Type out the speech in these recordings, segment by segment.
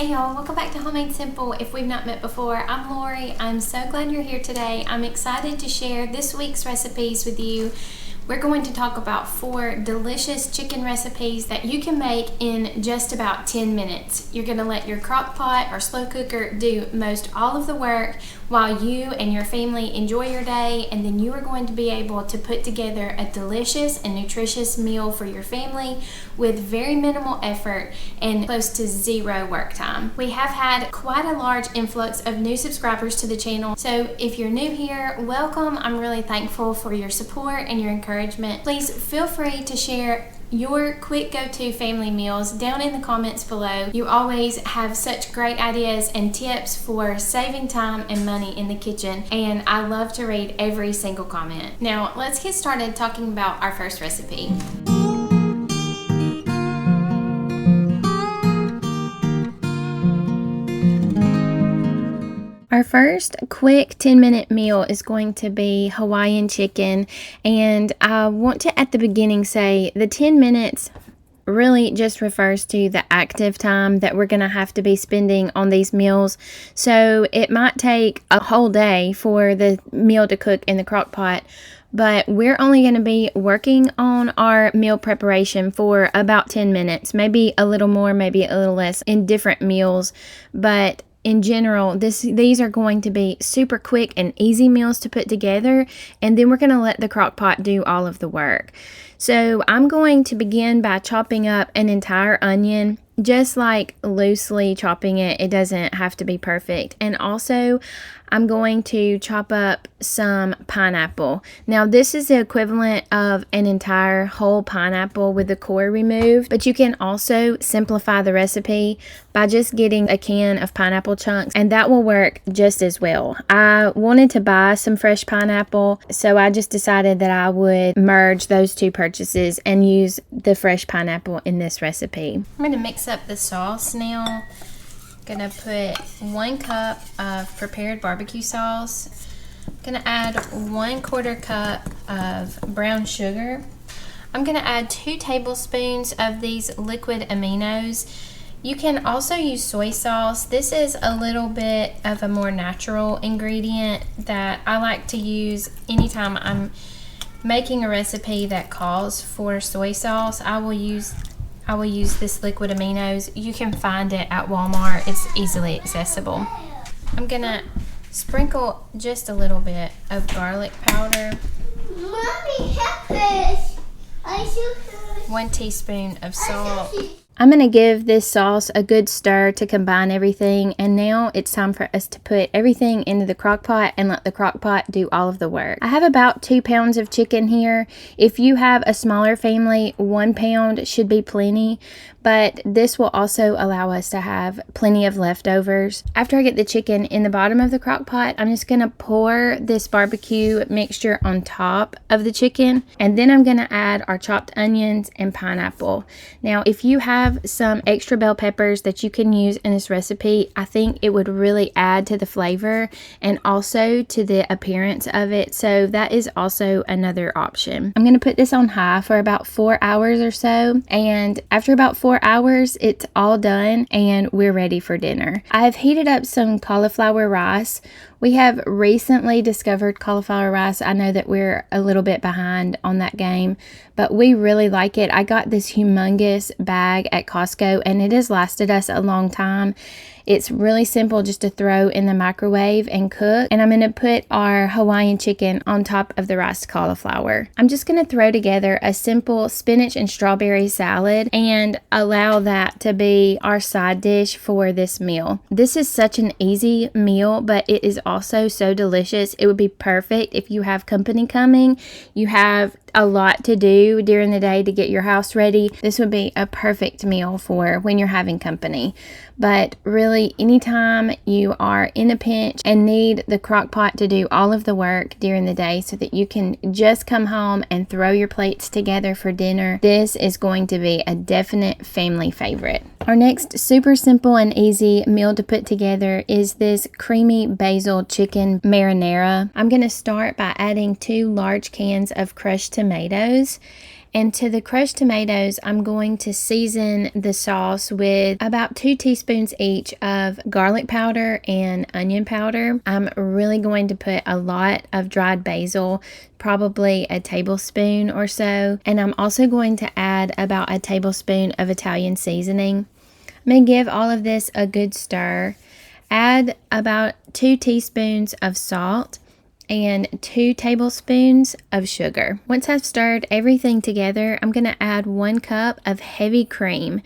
Hey y'all, welcome back to Homemade Simple. If we've not met before, I'm Lori. I'm so glad you're here today. I'm excited to share this week's recipes with you. We're going to talk about 4 delicious chicken recipes that you can make in just about 10 minutes. You're going to let your crock pot or slow cooker do most all of the work while you and your family enjoy your day, and then you are going to be able to put together a delicious and nutritious meal for your family with very minimal effort and close to zero work time. We have had quite a large influx of new subscribers to the channel, so if you're new here, welcome. I'm really thankful for your support and your encouragement. Please feel free to share your quick go-to family meals down in the comments below. You always have such great ideas and tips for saving time and money in the kitchen, and I love to read every single comment. Now let's get started talking about our first recipe. Our first quick 10-minute meal is going to be Hawaiian chicken, and I want to at the beginning say the 10 minutes really just refers to the active time that we're going to have to be spending on these meals. So it might take a whole day for the meal to cook in the crock pot, but we're only going to be working on our meal preparation for about 10 minutes, maybe a little more, maybe a little less in different meals, but in general, these are going to be super quick and easy meals to put together, and then we're going to let the crock pot do all of the work. So I'm going to begin by chopping up an entire onion, just like loosely chopping it. It doesn't have to be perfect. And also, I'm going to chop up some pineapple. Now, this is the equivalent of an entire whole pineapple with the core removed, but you can also simplify the recipe by just getting a can of pineapple chunks, and that will work just as well. I wanted to buy some fresh pineapple, so I just decided that I would merge those two purchases and use the fresh pineapple in this recipe. I'm going to mix up the sauce now. Gonna put 1 cup of prepared barbecue sauce. Gonna add 1/4 cup of brown sugar. I'm gonna add 2 tablespoons of these liquid aminos. You can also use soy sauce. This is a little bit of a more natural ingredient that I like to use anytime I'm making a recipe that calls for soy sauce. I will use this liquid aminos. You can find it at Walmart. It's easily accessible. I'm gonna sprinkle just a little bit of garlic powder. Mommy, help us. 1 teaspoon of salt. I'm going to give this sauce a good stir to combine everything, and now it's time for us to put everything into the crock pot and let the crock pot do all of the work. I have about 2 pounds of chicken here. If you have a smaller family, 1 pound should be plenty, but this will also allow us to have plenty of leftovers. After I get the chicken in the bottom of the crock pot, I'm just going to pour this barbecue mixture on top of the chicken, and then I'm going to add our chopped onions and pineapple. Now, if you have some extra bell peppers that you can use in this recipe, I think it would really add to the flavor and also to the appearance of it, so that is also another option. I'm going to put this on high for about 4 hours or so, and after about 4 hours, it's all done and we're ready for dinner. I have heated up some cauliflower rice. We have recently discovered cauliflower rice. I know that we're a little bit behind on that game, but we really like it. I got this humongous bag at Costco, and it has lasted us a long time. It's really simple just to throw in the microwave and cook. And I'm going to put our Hawaiian chicken on top of the riced cauliflower. I'm just going to throw together a simple spinach and strawberry salad and allow that to be our side dish for this meal. This is such an easy meal, but it is also so delicious. It would be perfect if you have company coming. You have a lot to do during the day to get your house ready. This would be a perfect meal for when you're having company. But really, anytime you are in a pinch and need the crock pot to do all of the work during the day so that you can just come home and throw your plates together for dinner, this is going to be a definite family favorite. Our next super simple and easy meal to put together is this creamy basil chicken marinara. I'm going to start by adding 2 large cans of crushed tomatoes, And to the crushed tomatoes, I'm going to season the sauce with about 2 teaspoons each of garlic powder and onion powder. I'm really going to put a lot of dried basil, probably a tablespoon or so. And I'm also going to add about a tablespoon of Italian seasoning. I'm going to give all of this a good stir. Add about 2 teaspoons of salt and 2 tablespoons of sugar. Once I've stirred everything together, I'm going to add 1 cup of heavy cream.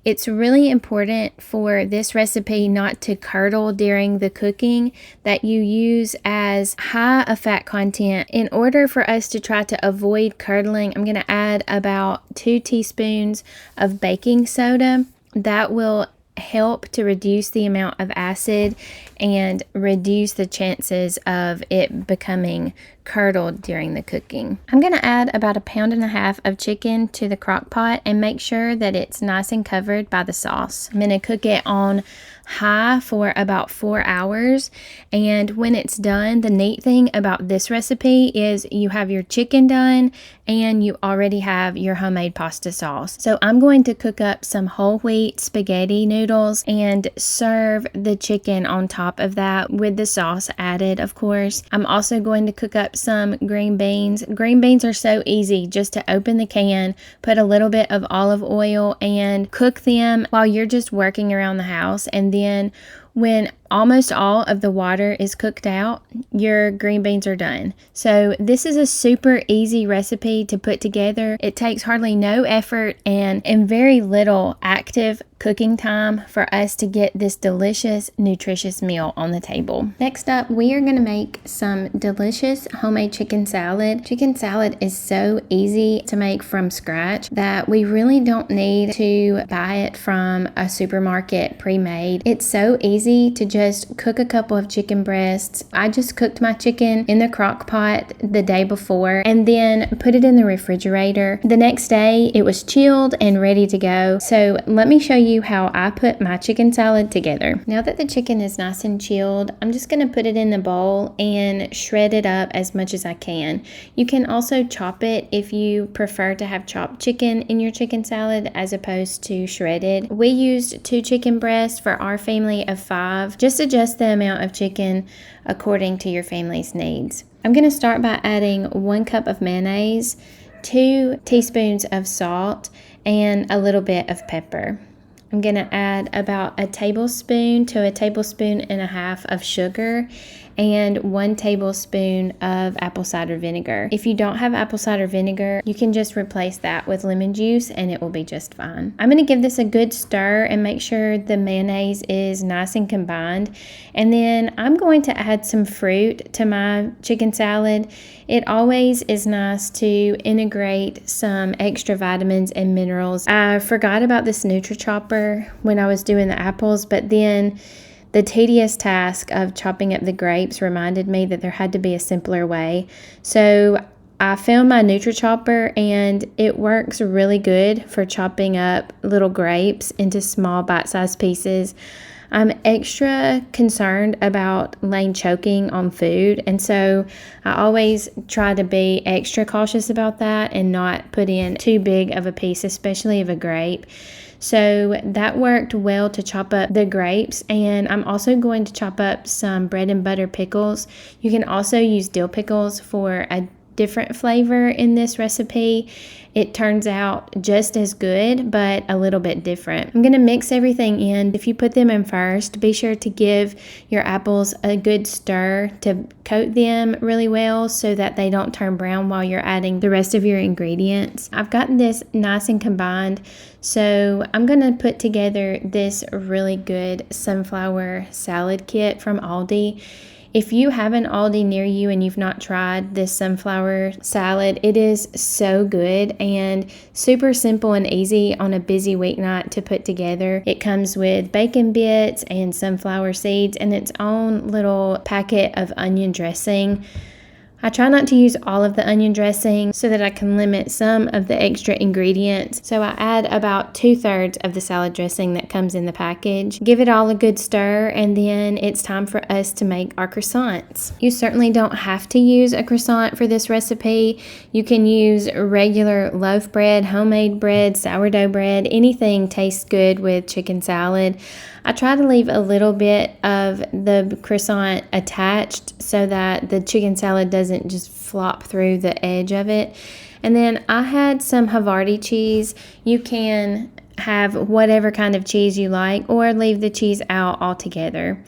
It's really important for this recipe not to curdle during the cooking, that you use as high a fat content. In order for us to try to avoid curdling, I'm going to add about 2 teaspoons of baking soda. That will help to reduce the amount of acid and reduce the chances of it becoming curdled during the cooking. I'm going to add about 1.5 pounds of chicken to the crock pot and make sure that it's nice and covered by the sauce. I'm going to cook it on high for about 4 hours, and when it's done, the neat thing about this recipe is you have your chicken done and you already have your homemade pasta sauce. So I'm going to cook up some whole wheat spaghetti noodles and serve the chicken on top of that with the sauce added, of course. I'm also going to cook up some green beans. Green beans are so easy, just to open the can, put a little bit of olive oil and cook them while you're just working around the house, and then when almost all of the water is cooked out, your green beans are done. So this is a super easy recipe to put together. It takes hardly no effort and very little active cooking time for us to get this delicious, nutritious meal on the table. Next up, we are going to make some delicious homemade chicken salad. Chicken salad is so easy to make from scratch that we really don't need to buy it from a supermarket pre-made. It's so easy to just cook a couple of chicken breasts. I just cooked my chicken in the crock pot the day before and then put it in the refrigerator. The next day it was chilled and ready to go. So let me show you how I put my chicken salad together. Now that the chicken is nice and chilled, I'm just going to put it in the bowl and shred it up as much as I can. You can also chop it if you prefer to have chopped chicken in your chicken salad as opposed to shredded. We used 2 chicken breasts for our family of 5. Just adjust the amount of chicken according to your family's needs. I'm going to start by adding 1 cup of mayonnaise, 2 teaspoons of salt, and a little bit of pepper. I'm going to add about 1 tablespoon to 1.5 tablespoons of sugar and 1 tablespoon of apple cider vinegar. If you don't have apple cider vinegar, you can just replace that with lemon juice and it will be just fine. I'm going to give this a good stir and make sure the mayonnaise is nice and combined. And then I'm going to add some fruit to my chicken salad. It always is nice to integrate some extra vitamins and minerals. I forgot about this NutriChopper when I was doing the apples, but then the tedious task of chopping up the grapes reminded me that there had to be a simpler way. So I found my NutriChopper and it works really good for chopping up little grapes into small bite-sized pieces. I'm extra concerned about Lane choking on food, and so I always try to be extra cautious about that and not put in too big of a piece, especially of a grape. So that worked well to chop up the grapes, and I'm also going to chop up some bread and butter pickles. You can also use dill pickles for a different flavor in this recipe. It turns out just as good, but a little bit different. I'm going to mix everything in. If you put them in first, be sure to give your apples a good stir to coat them really well so that they don't turn brown while you're adding the rest of your ingredients. I've gotten this nice and combined, so I'm going to put together this really good sunflower salad kit from Aldi. If you have an Aldi near you and you've not tried this sunflower salad, it is so good and super simple and easy on a busy weeknight to put together. It comes with bacon bits and sunflower seeds and its own little packet of onion dressing. I try not to use all of the onion dressing so that I can limit some of the extra ingredients. So I add about 2/3 of the salad dressing that comes in the package. Give it all a good stir, and then it's time for us to make our croissants. You certainly don't have to use a croissant for this recipe. You can use regular loaf bread, homemade bread, sourdough bread. Anything tastes good with chicken salad. I try to leave a little bit of the croissant attached so that the chicken salad doesn't just flop through the edge of it. And then I had some Havarti cheese. You can have whatever kind of cheese you like or leave the cheese out altogether.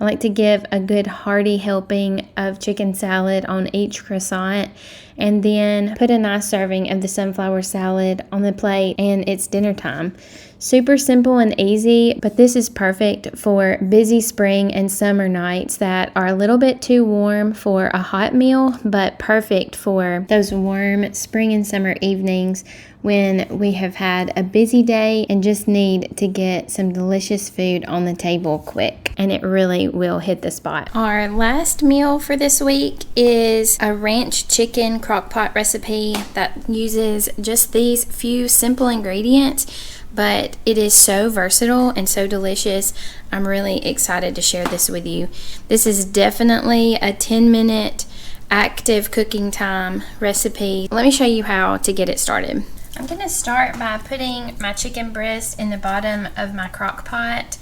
I like to give a good hearty helping of chicken salad on each croissant and then put a nice serving of the sunflower salad on the plate, and it's dinner time. Super simple and easy, but this is perfect for busy spring and summer nights that are a little bit too warm for a hot meal, but perfect for those warm spring and summer evenings when we have had a busy day and just need to get some delicious food on the table quick, and it really will hit the spot. Our last meal for this week is a ranch chicken crock pot recipe that uses just these few simple ingredients, but it is so versatile and so delicious. I'm really excited to share this with you. This is definitely a 10-minute active cooking time recipe. Let me show you how to get it started. I'm going to start by putting my chicken breast in the bottom of my crock pot.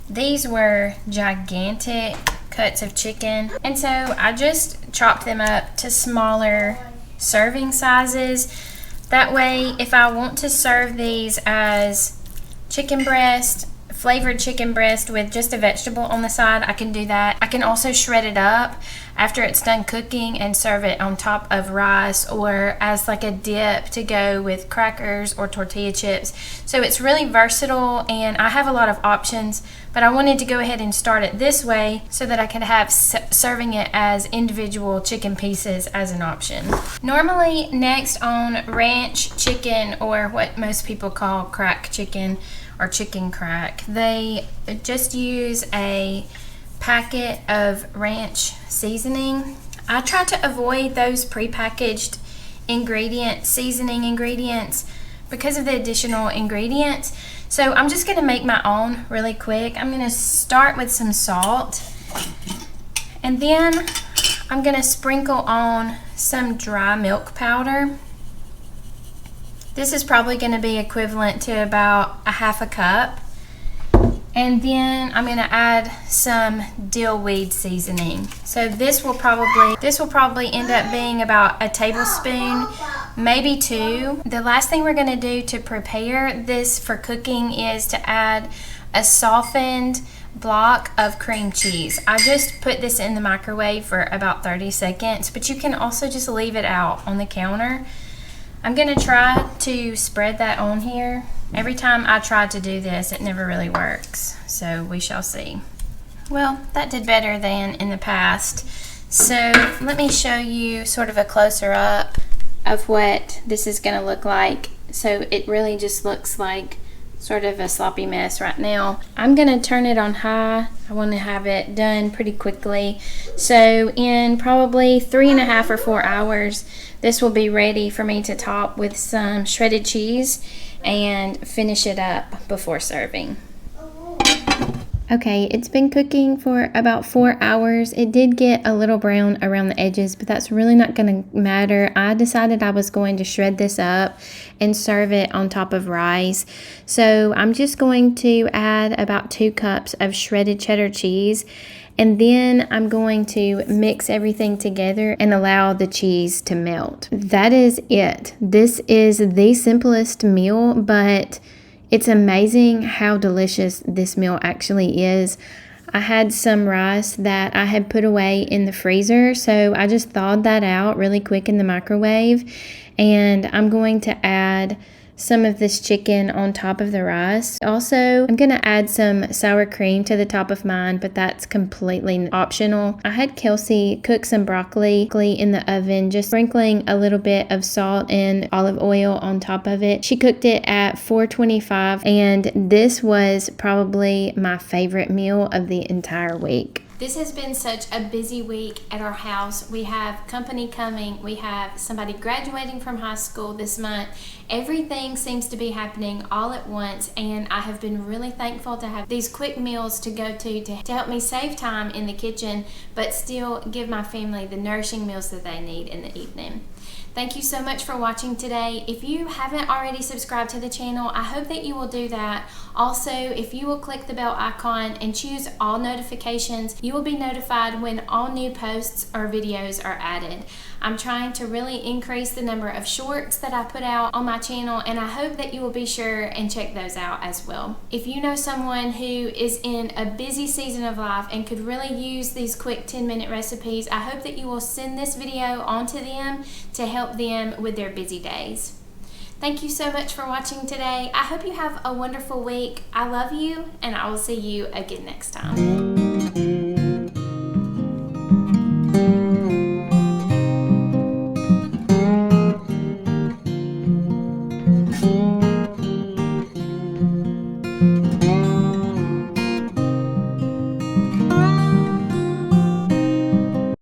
These were gigantic cuts of chicken, and so I just chopped them up to smaller serving sizes. That way, if I want to serve these as chicken breast, flavored chicken breast with just a vegetable on the side, I can do that. I can also shred it up after it's done cooking and serve it on top of rice or as like a dip to go with crackers or tortilla chips. So it's really versatile and I have a lot of options, but I wanted to go ahead and start it this way so that I could have serving it as individual chicken pieces as an option. Normally, next on ranch chicken, or what most people call crack chicken or chicken crack, they just use a packet of ranch seasoning. I try to avoid those prepackaged seasoning ingredients because of the additional ingredients. So I'm just going to make my own really quick. I'm going to start with some salt, and then I'm going to sprinkle on some dry milk powder. This is probably going to be equivalent to about a half a cup. And then I'm going to add some dill weed seasoning. So this will probably end up being about a tablespoon, maybe 2. The last thing we're going to do to prepare this for cooking is to add a softened block of cream cheese. I just put this in the microwave for about 30 seconds, but you can also just leave it out on the counter. I'm going to try to spread that on here. Every time I try to do this, it never really works, so we shall see. Well, that did better than in the past. So let me show you sort of a closer up of what this is going to look like. So it really just looks like sort of a sloppy mess right now. I'm going to turn it on high. I want to have it done pretty quickly. So in probably 3.5 or 4 hours, this will be ready for me to top with some shredded cheese and finish it up before serving. Okay, it's been cooking for about 4 hours. It did get a little brown around the edges, but that's really not going to matter. I decided I was going to shred this up and serve it on top of rice. So I'm just going to add about 2 cups of shredded cheddar cheese, and then I'm going to mix everything together and allow the cheese to melt. That is it. This is the simplest meal, but it's amazing how delicious this meal actually is. I had some rice that I had put away in the freezer, so I just thawed that out really quick in the microwave, and I'm going to add some of this chicken on top of the rice. Also, I'm going to add some sour cream to the top of mine, but that's completely optional. I had Kelsey cook some broccoli in the oven, just sprinkling a little bit of salt and olive oil on top of it. She cooked it at 425, and this was probably my favorite meal of the entire week. This has been such a busy week at our house. We have company coming, we have somebody graduating from high school this month. Everything seems to be happening all at once, and I have been really thankful to have these quick meals to go to help me save time in the kitchen, but still give my family the nourishing meals that they need in the evening. Thank you so much for watching today. If you haven't already subscribed to the channel, I hope that you will do that. Also, if you will click the bell icon and choose all notifications, you will be notified when all new posts or videos are added. I'm trying to really increase the number of shorts that I put out on my channel, and I hope that you will be sure and check those out as well. If you know someone who is in a busy season of life and could really use these quick 10-minute recipes, I hope that you will send this video on to them to help them with their busy days. Thank you so much for watching today. I hope you have a wonderful week. I love you, and I will see you again next time.